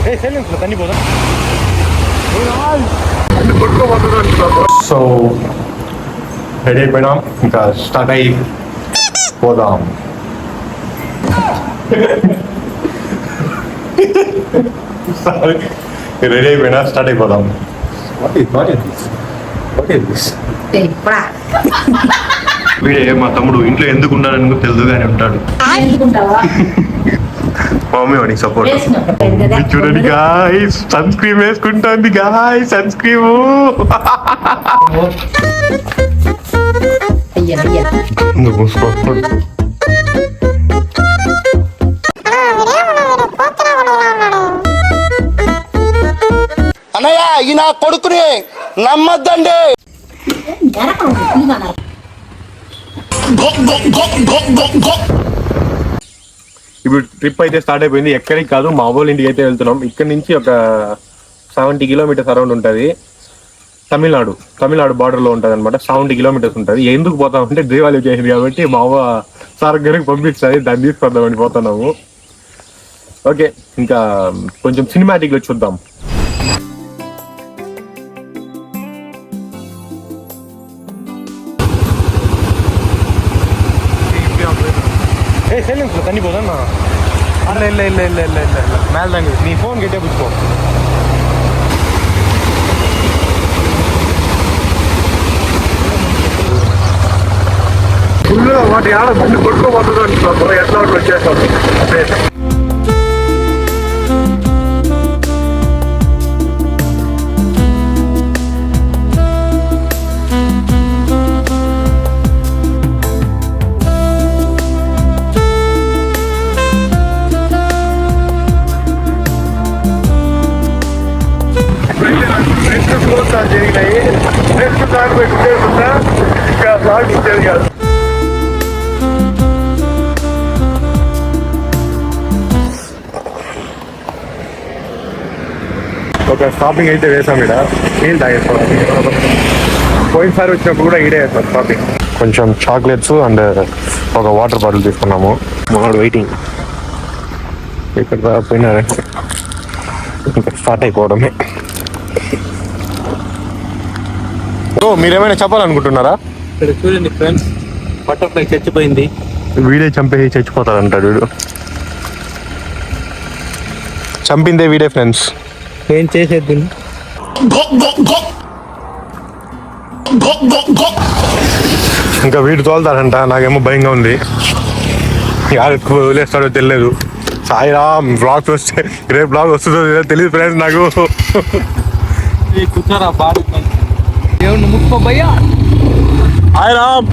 So ready అయిపోయినాం, ఇంకా start అయ్యి పోదాం. రెడీ అయిపోయినా స్టార్ట్ అయిపోదాం. వీడే మా తమ్ముడు ఇంట్లో ఎందుకు ఉండాలని తెలుసు కానీ ఉంటాడు. మా మమ్మీ వాడికి సపోర్ట్. చూడండి గాయ్స్, సన్ స్క్రీన్ వేసుకుంటుంది గాయ్స్, సన్ స్క్రీన్. అన్నయ్య ఈ నా కొడుకుని నమ్మద్దండి. ఇప్పుడు ట్రిప్ అయితే స్టార్ట్ అయిపోయింది. ఎక్కడికి కాదు, మా అవ్వోళ్ళ ఇంటికి అయితే వెళ్తున్నాం. ఇక్కడ నుంచి ఒక 70 కిలోమీటర్స్ అరౌండ్ ఉంటుంది. తమిళనాడు బార్డర్ లో ఉంటుంది అనమాట. 70 కిలోమీటర్స్ ఉంటుంది. ఎందుకు పోతామంటే దీవాళి చేసింది కాబట్టి మా అవ్వ సార్ గారికి పంపిస్తుంది, దాన్ని తీసుకొద్దామని పోతున్నాము. ఓకే, ఇంకా కొంచెం సినిమాటిక్ లో చూద్దాం. தண்ணி போதாண்ணா? இல்லை மேலே தாங்க. நீ ஃபோன் கிட்டே பிடிச்சிக்கோ. ఫుల్గా వాటి ఆడ బండి కొట్టుకోబోతుంది. ఎట్లా వచ్చేస్తాం. ఒక స్టాపింగ్ అయితే వేసాం. ఇక్కడ నీళ్ళు తాగేస్తాం. పోయినసారి వచ్చినప్పుడు కూడా ఈడే వేస్తాం స్టాపింగ్. కొంచెం చాక్లెట్స్ అండ్ ఒక వాటర్ బాటిల్ తీసుకున్నాము. మాడు వెయిటింగ్. ఇక్కడ పోయినారంటే ఇంకా స్టార్ట్ అయిపోవడమే. మీరేమైనా చెప్పాలనుకుంటున్నారా? ఇక్కడ చూడండి ఫ్రెండ్స్, బటర్ఫ్లై చచ్చిపోయింది. వీడే చంపేసి చచ్చిపోతాడంటాడు వీడు. చంపిందే వీడే ఫ్రెండ్స్. ఏం చేసేది? ఇంకా వీడు తోలుతాడంట. నాకేమో భయంగా ఉంది. యారికి వదిలేస్తాడో తెలియదు. సాయిరామ్ బ్లాగ్ వస్తే రేపు బ్లాగ్ వస్తుందో తెలియదు ఫ్రెండ్స్ నాకు. కూర్చోరా బాగా దేవుణ్ణి ముక్కోబయ్యా. హాయ్ రామ్.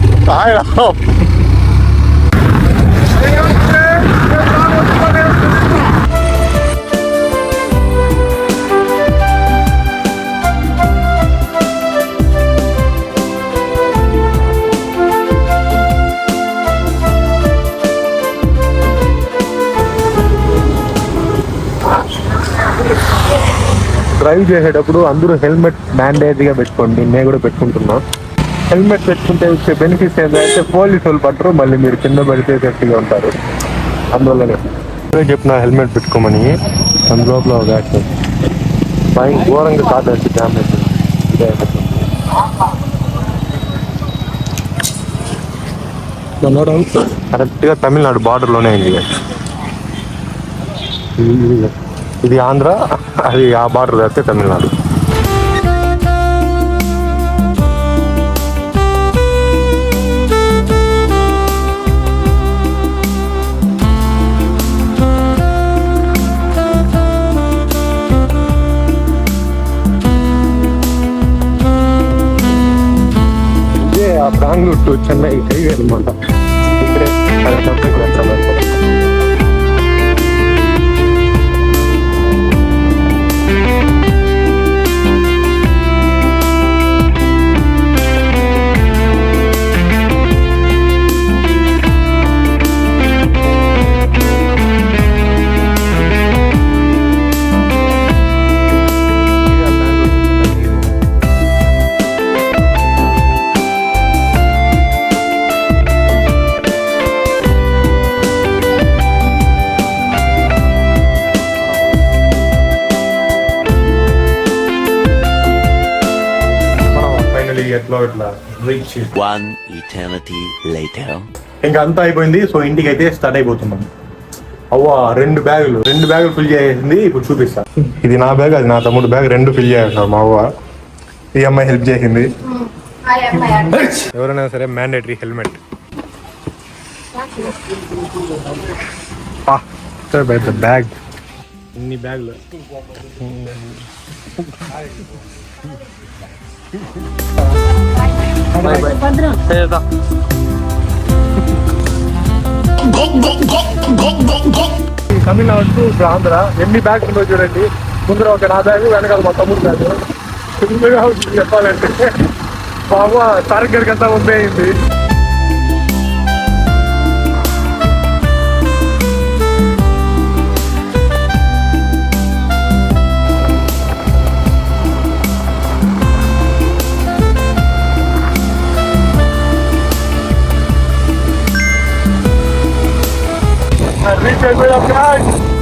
డ్రైవ్ చేసేటప్పుడు అందరూ హెల్మెట్ మ్యాండేటరీగా పెట్టుకోండి. నేను కూడా పెట్టుకుంటున్నా. హెల్మెట్ పెట్టుకుంటే వచ్చే బెనిఫిట్స్ ఏంటంటే పోలీసు వాళ్ళు పట్టరు, మళ్ళీ మీరు కింద పడితే సేఫ్టీగా ఉంటారు. అందువల్లనే చెప్పిన హెల్మెట్ పెట్టుకోమని. అందులోపల ఒక యాక్షన్ భయం ఘోరంగా కాదు. డ్యామేజ్ కరెక్ట్గా తమిళనాడు బార్డర్లోనే అయింది. ఇది ఆంధ్ర, అది ఆ బార్డర్ అయితే తమిళనాడు. ఇదే ఆ బెంగళూరు టు చెన్నై హైవే అనమాట. ఇంట్లో ఇట్లా రిచ్. One eternity later. ఇంకా అంతా అయిపోయింది. సో ఇంటికి అయితే స్టార్ట్ అయిపోతున్నాం. అవ్వ 2 బ్యాగులు ఫిల్ చేసింది. ఇప్పుడు చూపిస్తా. ఇది నా బ్యాగ్, అది నా తమ్ముడు బ్యాగ్. 2 ఫిల్ చేస్తున్నారు మా అవ్వ. ఈ అమ్మాయి హెల్ప్ చేసింది. ఎవరైనా సరే మ్యాండేటరీ హెల్మెట్. బ్యాగ్ ఇన్ని బ్యాగులు. తమిళనాడు టు ఆంధ్ర ఎన్ని బ్యాగ్స్ ఉందో చూడండి. ముందర ఒక నా బ్యాగ్, వెనకాల మా తమ్ముడు బ్యాగ్. సింపుల్గా చెప్పాలంటే బాబా తారక్ గారికి అంతా ముందే అయింది. Reach out,